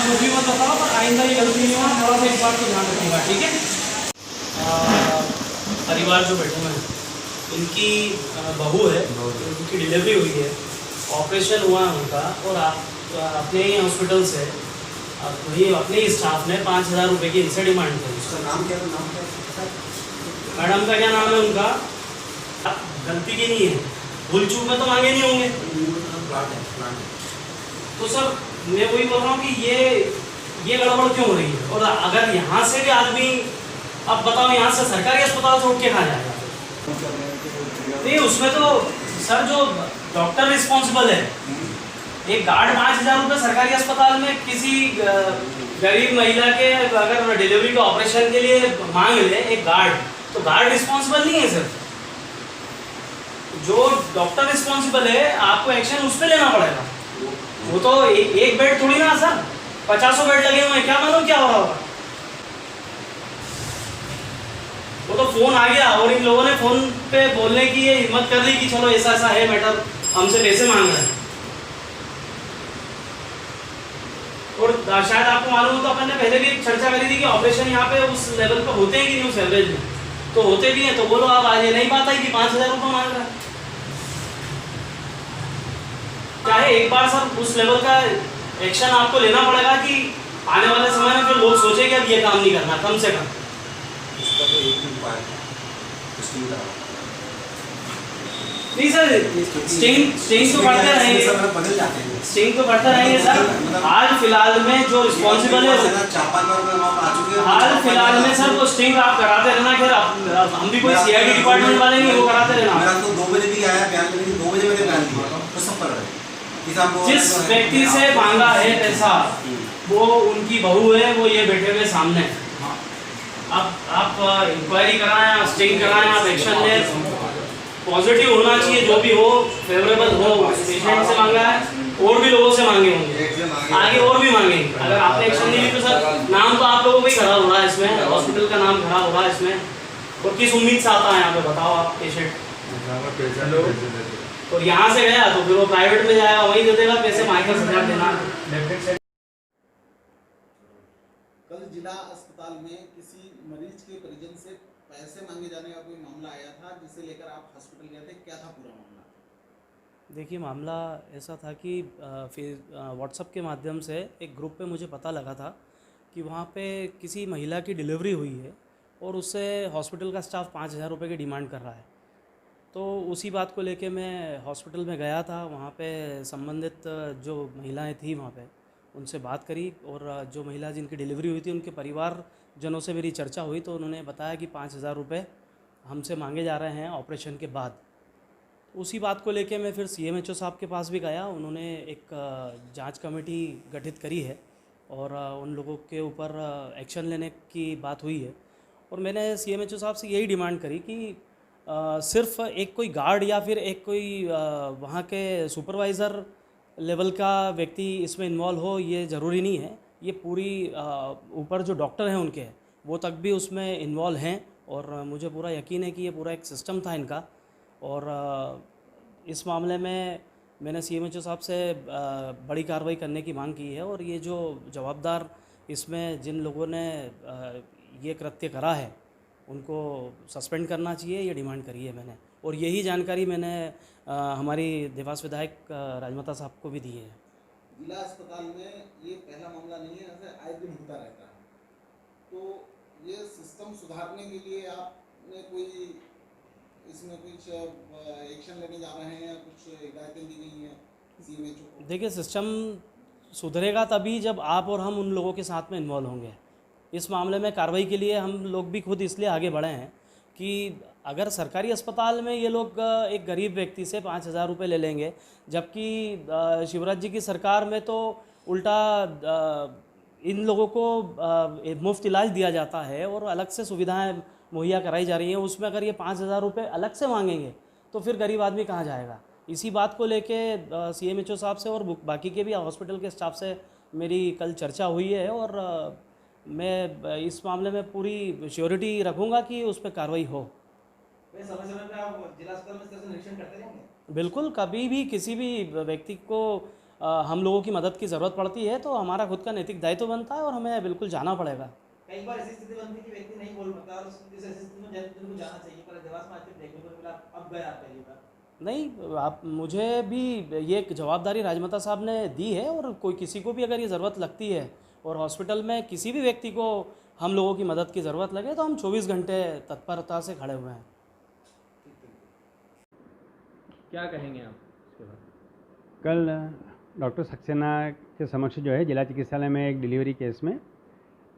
आप वो भी मत बताओ, पर आइंदा ये गलती नहीं होना, थोड़ा सा इस बात को ध्यान रखिएगा, ठीक है। परिवार जो बैठे हुए हैं, इनकी बहू है, उनकी डिलीवरी हुई है, ऑपरेशन हुआ है उनका, और आप अपने ही हॉस्पिटल से वही अपने ही स्टाफ ने 5,000 रुपये की इनसे डिमांड की। उसका नाम क्या है? नाम क्या है? मैडम का क्या नाम है उनका? गलती की नहीं है, भूल चूक में तो मांगे नहीं होंगे। तो सर मैं वही बोल रहा हूँ कि ये गड़बड़ क्यों हो रही है। और अगर यहाँ से भी आदमी, अब बताओ यहाँ से सरकारी अस्पताल छोड़ के कहाँ जाएगा? नहीं, उसमें तो सर जो डॉक्टर रिस्पॉन्सिबल है, एक गार्ड 5,000 रुपये सरकारी अस्पताल में किसी गरीब महिला के अगर डिलीवरी का ऑपरेशन के लिए मांग ले एक गार्ड, तो गार्ड रिस्पॉन्सिबल नहीं है सर। जो डॉक्टर रिस्पॉन्सिबल है, आपको एक्शन उस पर लेना पड़ेगा। वो तो एक बेड थोड़ी ना सर, 50 बेड लगे हुए हैं, क्या मालूम क्या हो रहा होगा। वो तो फोन आ गया और इन लोगों ने फोन पे बोलने की ये हिम्मत कर ली कि चलो ऐसा ऐसा है मैटर, हमसे पैसे मांग रहे हैं। और शायद आपको मालूम हो तो अपन ने पहले भी एक चर्चा करी थी कि ऑपरेशन यहाँ पे उस लेवल पर होते हैं कि नहीं, उस एवरेज में तो होते भी हैं। तो बोलो आप आज ये नहीं बात है कि 5,000 रुपये मांग रहा है। चाहे एक बार सर उस लेवल का एक्शन आपको लेना पड़ेगा कि आने वाले समय में जो लोग सोचे कि अब ये काम नहीं करना, कम से कम। इसका तो एक ही उपाय है, नहीं सर, स्टिंग तो बढ़ते रहेंगे, बदल जाते हैं, स्टिंग तो बढ़ते रहेंगे सर। हाल फिलहाल में जो रिस्पॉन्सिबल है, हाल फिलहाल में सर वो स्टिंग आप कराते रहना। खैर हम भी कोई सीआईडी डिपार्टमेंट वाले नहीं, वो कराते रहना। मेरा तो 2 बजे भी आया बयान, लेकिन 2 बजे मैंने बयान दिया तो सब पर है। जिस व्यक्ति से मांगा है पैसा, वो उनकी बहू है, वो ये बैठे हुए सामने। अब आप इंक्वायरी कराएं, आप स्टिंग कराएं, आप एक्शन लें। पॉजिटिव होना चाहिए, जो भी हो फेवरेबल हो। पेशेंट से मांगा है, और भी लोगों से मांगे होंगे, आगे और भी मांगेंगे। अगर आपने एक्शन नहीं ली तो सर नाम तो आप लोगों को ही खराब हो रहा है इसमें, हॉस्पिटल का नाम खराब हो रहा है इसमें। और किस उम्मीद से आता है यहाँ पे, बताओ आप पेशेंट। और यहाँ से गया तो फिर वो प्राइवेट में जाएगा, वहीं दे देगा पैसे, माइनस 1,000 देना। कल जिला अस्पताल में किसी मरीज के परिजन से पैसे मांगे जाने का कोई मामला आया था, जिसे लेकर आप हॉस्पिटल गए थे, क्या था पूरा मामला? देखिए, मामला ऐसा था कि फिर व्हाट्सएप के माध्यम से एक ग्रुप पे मुझे पता लगा था कि वहाँ पे किसी महिला की डिलीवरी हुई है और उससे हॉस्पिटल का स्टाफ 5,000 रुपये की डिमांड कर रहा है। तो उसी बात को लेके मैं हॉस्पिटल में गया था। वहाँ पे संबंधित जो महिलाएं थी वहाँ पे उनसे बात करी, और जो महिला जिनकी डिलीवरी हुई थी उनके परिवार जनों से मेरी चर्चा हुई। तो उन्होंने बताया कि 5,000 रुपये हमसे मांगे जा रहे हैं ऑपरेशन के बाद। उसी बात को लेके मैं फिर सीएमएचओ साहब के पास भी गया। उन्होंने एक जांच कमेटी गठित करी है और उन लोगों के ऊपर एक्शन लेने की बात हुई है। और मैंने सीएमएचओ साहब से यही डिमांड करी कि सिर्फ एक कोई गार्ड या फिर एक कोई वहाँ के सुपरवाइज़र लेवल का व्यक्ति इसमें इन्वॉल्व हो, ये ज़रूरी नहीं है। ये पूरी ऊपर जो डॉक्टर हैं उनके, वो तक भी उसमें इन्वॉल्व हैं। और मुझे पूरा यकीन है कि ये पूरा एक सिस्टम था इनका। और इस मामले में मैंने सीएमएचओ साहब से बड़ी कार्रवाई करने की मांग की है। और ये जो जवाबदार इसमें जिन लोगों ने ये कृत्य करा है उनको सस्पेंड करना चाहिए, ये डिमांड करी है मैंने। और यही जानकारी मैंने हमारी देवास विधायक राजमाता साहब को भी दी है। जिला अस्पताल में ये पहला मामला नहीं है, ऐसे आए दिन होता रहता है। तो ये सिस्टम सुधारने के लिए आपने कोई इसमें कुछ एक्शन लेने जा रहे हैं या कुछ हिदायतें दी गई हैं सीएमएचओ को? देखिए, सिस्टम सुधरेगा तभी जब आप और हम उन लोगों के साथ में इन्वॉल्व होंगे। इस मामले में कार्रवाई के लिए हम लोग भी खुद इसलिए आगे बढ़े हैं कि अगर सरकारी अस्पताल में ये लोग एक गरीब व्यक्ति से 5,000 रुपये ले लेंगे, जबकि शिवराज जी की सरकार में तो उल्टा इन लोगों को मुफ्त इलाज दिया जाता है और अलग से सुविधाएं मुहैया कराई जा रही हैं। उसमें अगर ये 5,000 रुपये अलग से मांगेंगे तो फिर गरीब आदमी कहाँ जाएगा। इसी बात को लेके सीएमएचओ साहब से और बाकी के भी हॉस्पिटल के स्टाफ से मेरी कल चर्चा हुई है। और मैं इस मामले में पूरी श्योरिटी रखूँगा कि उस पर कार्रवाई हो। समय समय पे आप जिला अस्पताल में निरीक्षण करते रहेंगे? बिल्कुल, कभी भी किसी भी व्यक्ति को हम लोगों की मदद की ज़रूरत पड़ती है तो हमारा खुद का नैतिक दायित्व बनता है और हमें बिल्कुल जाना पड़ेगा। कई बार ऐसी स्थिति बनती है कि व्यक्ति नहीं बोल पाता और इस ऐसी स्थिति में उनको जाना चाहिए, पर देवास में आते देखने को मिला, अब गए आप पहली बार। नहीं, आप मुझे भी ये एक जवाबदारी राजमाता साहब ने दी है और कोई किसी को भी अगर ये ज़रूरत लगती है और हॉस्पिटल में किसी भी व्यक्ति को हम लोगों की मदद की ज़रूरत लगे तो हम 24 घंटे तत्परता से खड़े हुए हैं। क्या कहेंगे आप इसके बाद? कल डॉक्टर सक्सेना के समक्ष जो है जिला चिकित्सालय में एक डिलीवरी केस में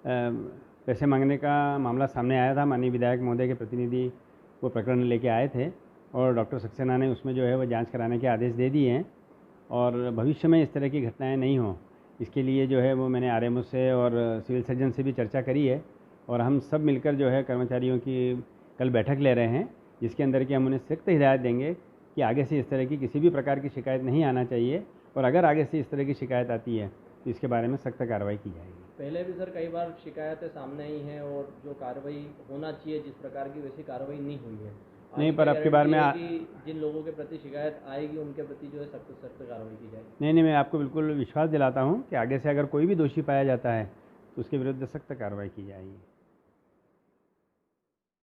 पैसे मांगने का मामला सामने आया था। माननीय विधायक महोदय के प्रतिनिधि वो प्रकरण लेके आए थे और डॉक्टर सक्सेना ने उसमें जो है वो जांच कराने के आदेश दे दिए हैं और भविष्य में इस तरह की घटनाएं नहीं हो इसके लिए जो है वो मैंने आरएमओ से और सिविल सर्जन से भी चर्चा करी है और हम सब मिलकर जो है कर्मचारियों की कल बैठक ले रहे हैं, जिसके अंदर कि हम उन्हें सख्त हिदायत देंगे कि आगे से इस तरह की किसी भी प्रकार की शिकायत नहीं आना चाहिए और अगर आगे से इस तरह की शिकायत आती है तो इसके बारे में सख्त कार्रवाई की जाएगी। पहले भी सर कई बार शिकायतें सामने आई हैं और जो कार्रवाई होना चाहिए जिस प्रकार की वैसी कार्रवाई नहीं हुई है। नहीं, पर अब की बार में जिन लोगों के प्रति शिकायत आएगी उनके प्रति जो है सख्त कार्रवाई की जाएगी। नहीं, मैं आपको बिल्कुल विश्वास दिलाता हूँ कि आगे से अगर कोई भी दोषी पाया जाता है तो उसके विरुद्ध सख्त कार्रवाई की जाएगी।